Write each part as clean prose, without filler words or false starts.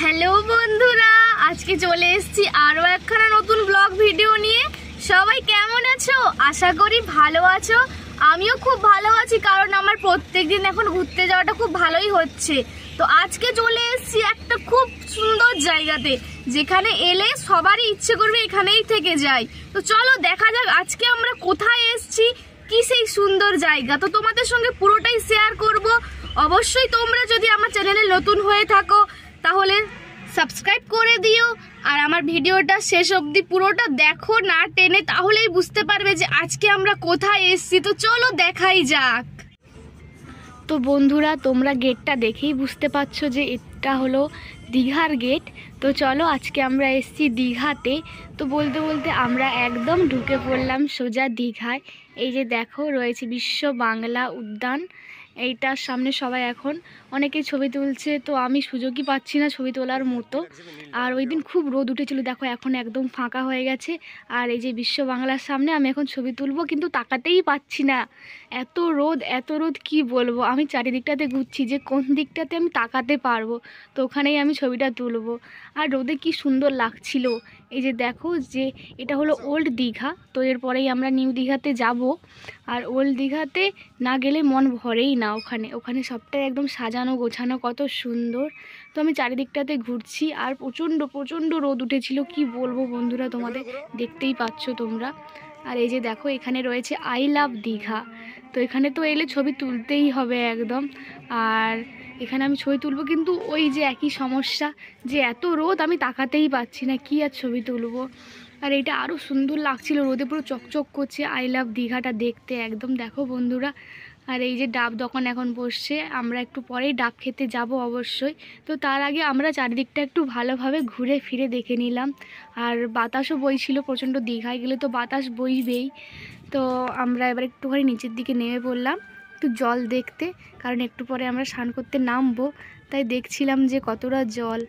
Hello বন্ধুরা, আজকে চলে এসেছি আরো একখানা নতুন ব্লগ ভিডিও নিয়ে। সবাই কেমন আছো? আশা করি ভালো আছো। আমিও খুব ভালো আছি, কারণ আমার প্রত্যেকদিন এখন ঘুরতে যাওয়াটা খুব ভালোই হচ্ছে। তো আজকে চলে এসেছি একটা খুব সুন্দর জায়গাতে, যেখানে এলে সবারই ইচ্ছে করবে এখানেই থেকে যাই। তো চলো দেখা যাক আজকে আমরা কোথায় এসেছি, কি সেই সুন্দর জায়গা। তো তোমাদের সঙ্গে পুরোটাই শেয়ার করব। অবশ্যই তোমরা যদি আমার চ্যানেলে নতুন হয়ে থাকো তাহলে সাবস্ক্রাইব করে দিও, আর আমার ভিডিওটা শেষ অবধি পুরোটা দেখো না টেনে, তাহলেই বুঝতে পারবে যে আজকে আমরা কোথায় এসেছি। তো চলো দেখাই যাক। তো বন্ধুরা, তোমরা গেটটা দেখেই বুঝতে পারছো যে এটা হলো দীঘার গেট। তো চলো, আজকে আমরা এসেছি দীঘাতে। তো বলতে বলতে আমরা একদম ঢুকে পড়লাম সোজা দীঘায়। এই যে দেখো রয়েছে বিশ্ব বাংলা উদ্যান, এইটার সামনে সবাই এখন অনেকেই ছবি তুলছে। তো আমি সুযোগই পাচ্ছি না ছবি তোলার মতো, আর ওই দিন খুব রোদ উঠেছিল, দেখো এখন একদম ফাঁকা হয়ে গেছে। আর এই যে বিশ্ব বাংলার সামনে আমি এখন ছবি তুলবো, কিন্তু তাকাতেই পাচ্ছি না, এত রোদ কি বলবো। আমি চারিদিকটাতে ঘুরছি যে কোন দিকটাতে আমি তাকাতে পারবো, তো ওখানেই আমি ছবিটা তুলবো। আর রোদে কি সুন্দর লাগছিল। এই যে দেখো, যে এটা হলো ওল্ড দীঘা। তো এরপরেই আমরা নিউ দীঘাতে যাব। আর ওল্ড দীঘাতে না গেলে মন ভরেই না। ওখানে সবটাই একদম সাজানো গোছানো, কত সুন্দর। তো আমি চারিদিকটাতে ঘুরছি, আর প্রচণ্ড রোদ উঠেছিল, কি বলবো বন্ধুরা, তোমাদের দেখতেই পাচ্ছ তোমরা। আর এই যে দেখো, এখানে রয়েছে আই লাভ দীঘা। তো এখানে তো এলে ছবি তুলতেই হবে একদম। আর এখানে আমি ছবি তুলবো, কিন্তু ওই যে একই সমস্যা, যে এত রোদ আমি তাকাতেই পাচ্ছি না, কি আর ছবি তুলবো। আর এটা আরও সুন্দর লাগছিল, রোদে পুরো চকচক করছে আই লাভ দীঘাটা দেখতে একদম। দেখো বন্ধুরা, আর এই যে ডাব দোকান এখন বসছে, আমরা একটু পরেই ডাব খেতে যাব অবশ্যই। তো তার আগে আমরা চারিদিকটা একটু ভালোভাবে ঘুরে ফিরে দেখে নিলাম। আর বাতাসও বইছিল প্রচণ্ড, দীঘায় গেলে তো বাতাস বইবেই। তো আমরা এবার একটুখানি নিচের দিকে নেমে পড়লাম একটু জল দেখতে, কারণ একটু পরে আমরা স্নান করতে নামবো। তাই দেখছিলাম যে কতটা জল,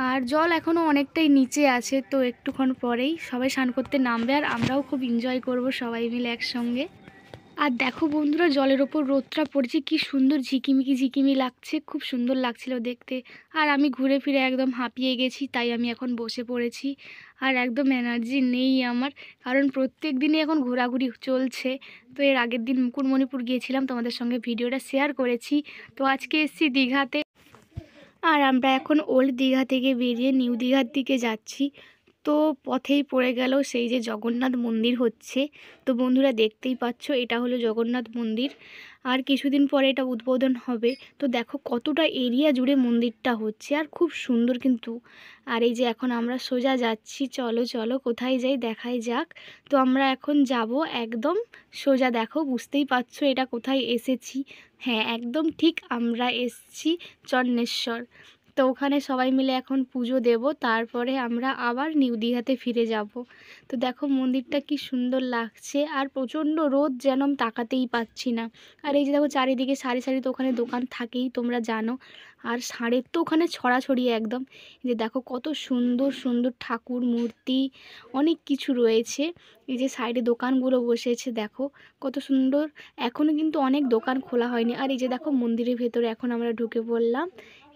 আর জল এখনও অনেকটাই নিচে আছে। তো একটুক্ষণ পরেই সবাই স্নান করতে নামবে, আর আমরাও খুব এনজয় করব সবাই মিলে একসঙ্গে। আর দেখো বন্ধুরা, জলের ওপর রোদটা পড়েছে, কি সুন্দর ঝিকিমি লাগছে, খুব সুন্দর লাগছিল দেখতে। আর আমি ঘুরে ফিরে একদম হাঁপিয়ে গেছি, তাই আমি এখন বসে পড়েছি। আর একদম এনার্জি নেই আমার, কারণ প্রত্যেক দিনই এখন ঘোরাঘুরি চলছে। তো এর আগের দিন মুকুটমণিপুর গিয়েছিলাম, তোমাদের সঙ্গে ভিডিওটা শেয়ার করেছি। তো আজকে এসেছি দীঘাতে, আর আমরা এখন ওল্ড দীঘা থেকে বেরিয়ে নিউ দীঘার দিকে যাচ্ছি। তো পথেই পড়ে গেল সেই যে জগন্নাথ মন্দির হচ্ছে। তো বন্ধুরা দেখতেই পাচ্ছ, এটা হলো জগন্নাথ মন্দির, আর কিছুদিন পরে এটা উদ্বোধন হবে। তো দেখো কতটা এরিয়া জুড়ে মন্দিরটা হচ্ছে, আর খুব সুন্দর কিন্তু। আর এই যে এখন আমরা সোজা যাচ্ছি, চলো কোথায় যাই দেখাই যাক। তো আমরা এখন যাব একদম সোজা, দেখো বুঝতেই পারছো এটা কোথায় এসেছি। হ্যাঁ, একদম ঠিক, আমরা এসেছি চন্নেশ্বর। তো ওখানে সবাই মিলে এখন পুজো দেব, তারপরে আমরা আবার নিউ দীঘাতে ফিরে যাব। তো দেখো মন্দিরটা কি সুন্দর লাগছে, আর প্রচণ্ড রোদ, যেন আমি তাকাতেই পাচ্ছি না। আর এই যে দেখো চারিদিকে সারি তো ওখানে দোকান থাকেই, তোমরা জানো। আর ষাঁড়ের তো ওখানে ছড়াছড়ি একদম। এই যে দেখো কত সুন্দর সুন্দর ঠাকুর মূর্তি, অনেক কিছু রয়েছে। এই যে সাইডে দোকানগুলো বসেছে, দেখো কত সুন্দর। এখনও কিন্তু অনেক দোকান খোলা হয়নি। আর এই যে দেখো মন্দিরের ভেতরে এখন আমরা ঢুকে পড়লাম,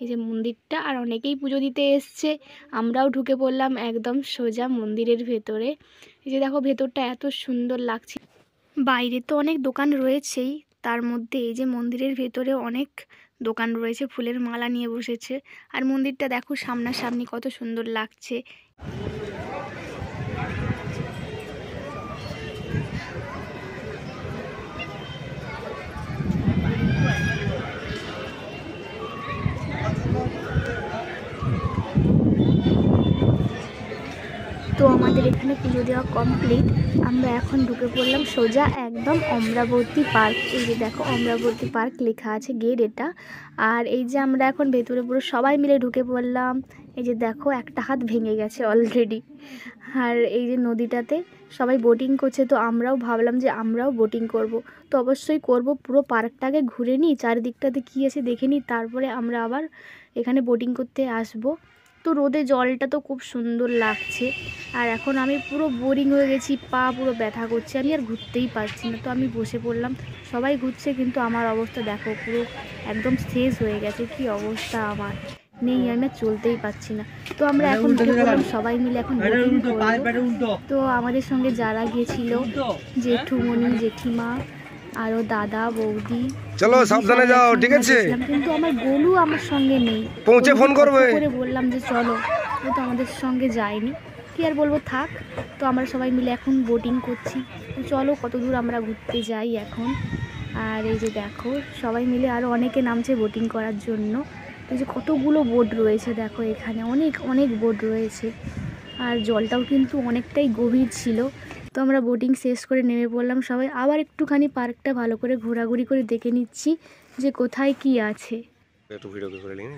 এই যে মন্দিরটা, আর অনেকেই পুজো দিতে এসছে। আমরাও ঢুকে পড়লাম একদম সোজা মন্দিরের ভেতরে। এই যে দেখো ভেতরটা এত সুন্দর লাগছে। বাইরে তো অনেক দোকান রয়েছেই, তার মধ্যে এই যে মন্দিরের ভেতরে অনেক দোকান রয়েছে, ফুলের মালা নিয়ে বসেছে। আর মন্দিরটা দেখো সামনাসামনি কত সুন্দর লাগছে। তো আমাদের এখানে পুজো দেওয়া কমপ্লিট, আমরা এখন ঢুকে পড়লাম সোজা একদম অমরাবতী পার্ক। এই যে দেখো অমরাবতী পার্ক লেখা আছে, গেট এটা। আর এই যে আমরা এখন ভেতরে পুরো সবাই মিলে ঢুকে পড়লাম। এই যে দেখো একটা হাত ভেঙে গেছে অলরেডি। আর এই যে নদীটাতে সবাই বোটিং করছে, তো আমরাও ভাবলাম যে আমরাও বোটিং করব। তো অবশ্যই করব, পুরো পার্কটাকে ঘুরে নিই, চারিদিকটাতে কী আছে দেখে নিই, তারপরে আমরা আবার এখানে বোটিং করতে আসবো। তো রোদে জলটা তো খুব সুন্দর লাগছে, আর এখন আমি পুরো বোরিং হয়ে গেছি, পা পুরো ব্যথা করছে, আমি আর ঘুরতেই পারছি না। তো আমি বসে পড়লাম, সবাই ঘুরছে কিন্তু আমার অবস্থা দেখো পুরো একদম শেষ হয়ে গেছে, কি অবস্থা আমার। নেই, আমি চলতেই পারছি না। তো আমরা এখন উঠে পড়লাম সবাই মিলে, এখন বোটিং করবো। তো আমাদের সঙ্গে যারা গিয়েছিল, জেঠুমণি, জেঠিমা, আরও দাদা, বৌদি, চলো সাবধানে যাও, ঠিক আছে? কিন্তু আমার গোলু আমার সঙ্গে নেই। পৌঁছে ফোন করবে করে বললাম যে চলো, ও তো আমাদের সঙ্গে যায়নি। কি আর বলবো, থাক। তো আমরা সবাই মিলে এখন বোটিং করছি। তো চলো কত দূর আমরা ঘুরতে যাই এখন। আর এই যে দেখো সবাই মিলে আরও অনেকে নামছে বোটিং করার জন্য। এই যে কতগুলো বোট রয়েছে দেখো, এখানে অনেক অনেক বোট রয়েছে। আর জলটাও কিন্তু অনেকটাই গভীর ছিল। তো আমরা বোটিং শেষ করে নেমে পড়লাম সবাই। আবার একটুখানি পার্কটা ভালো করে ঘোরাঘুরি করে দেখে নিচ্ছি যে কোথায় কি আছে। একটু ভিডিও করে নিই।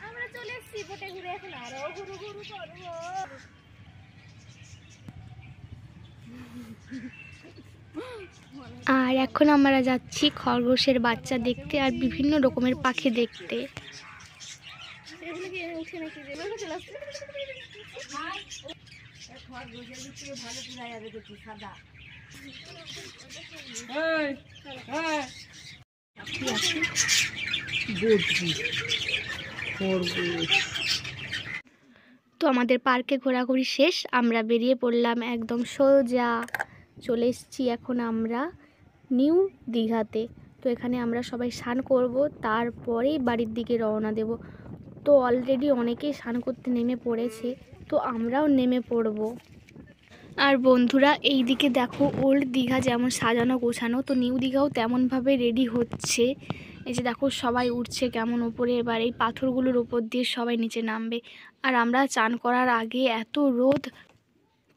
আমরা চলে এসেছি বোটে ঘুরে, এখন আরো ঘুরু ঘুরু করবো। আর এখন আমরা যাচ্ছি খরগোশের বাচ্চা দেখতে আর বিভিন্ন রকমের পাখি দেখতে। তো আমাদের পার্কে ঘোরাঘুরি শেষ, আমরা বেরিয়ে পড়লাম একদম সোজা। চলে এসেছি এখন আমরা নিউ দীঘাতে। তো এখানে আমরা সবাই স্নান করব, তারপরেই বাড়ির দিকে রওনা দেব। তো অলরেডি অনেকেই স্নান করতে নেমে পড়েছে, তো আমরাও নেমে পড়ব। আর বন্ধুরা এই দিকে দেখো ওল্ড দীঘা যেমন সাজানো গোছানো, তো নিউ দীঘাও তেমনভাবে রেডি হচ্ছে। এই যে দেখো সবাই উঠছে কেমন ওপরে, এবার এই পাথরগুলোর ওপর দিয়ে সবাই নিচে নামবে। আর আমরা চান করার আগে এত রোদ,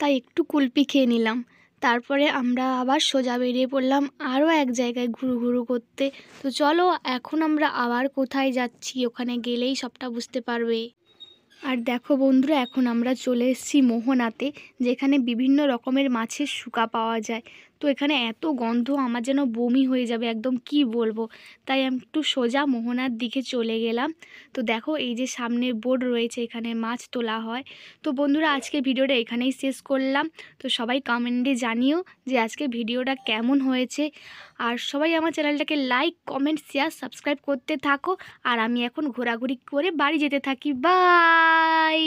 তাই একটু কুলপি খেয়ে নিলাম। তারপরে আমরা আবার সোজা বেরিয়ে পড়লাম আরও এক জায়গায় ঘুরু ঘুরু করতে। তো চলো এখন আমরা আবার কোথায় যাচ্ছি, ওখানে গেলেই সবটা বুঝতে পারবে। আর দেখো বন্ধুরা এখন আমরা চলে এসেছি মোহনাতে, যেখানে বিভিন্ন রকমের মাছের শুকা পাওয়া যায়। তো এখানে এত গন্ধ আমার যেন বমি হয়ে যাবে একদম, কি বলবো। তাই আমি একটু সোজা মোহনার দিকে চলে গেলাম। তো দেখো এই যে সামনে বোর্ড রয়েছে, এখানে মাছ তোলা হয়। তো বন্ধুরা আজকে ভিডিওটা এখানেই শেষ করলাম। তো সবাই কমেন্টে জানিও যে আজকে ভিডিওটা কেমন হয়েছে। আর সবাই আমার চ্যানেলটাকে লাইক, কমেন্ট, শেয়ার, সাবস্ক্রাইব করতে থাকো। আর আমি এখন ঘোরাঘুরি করে বাড়ি যেতে থাকি। বাই।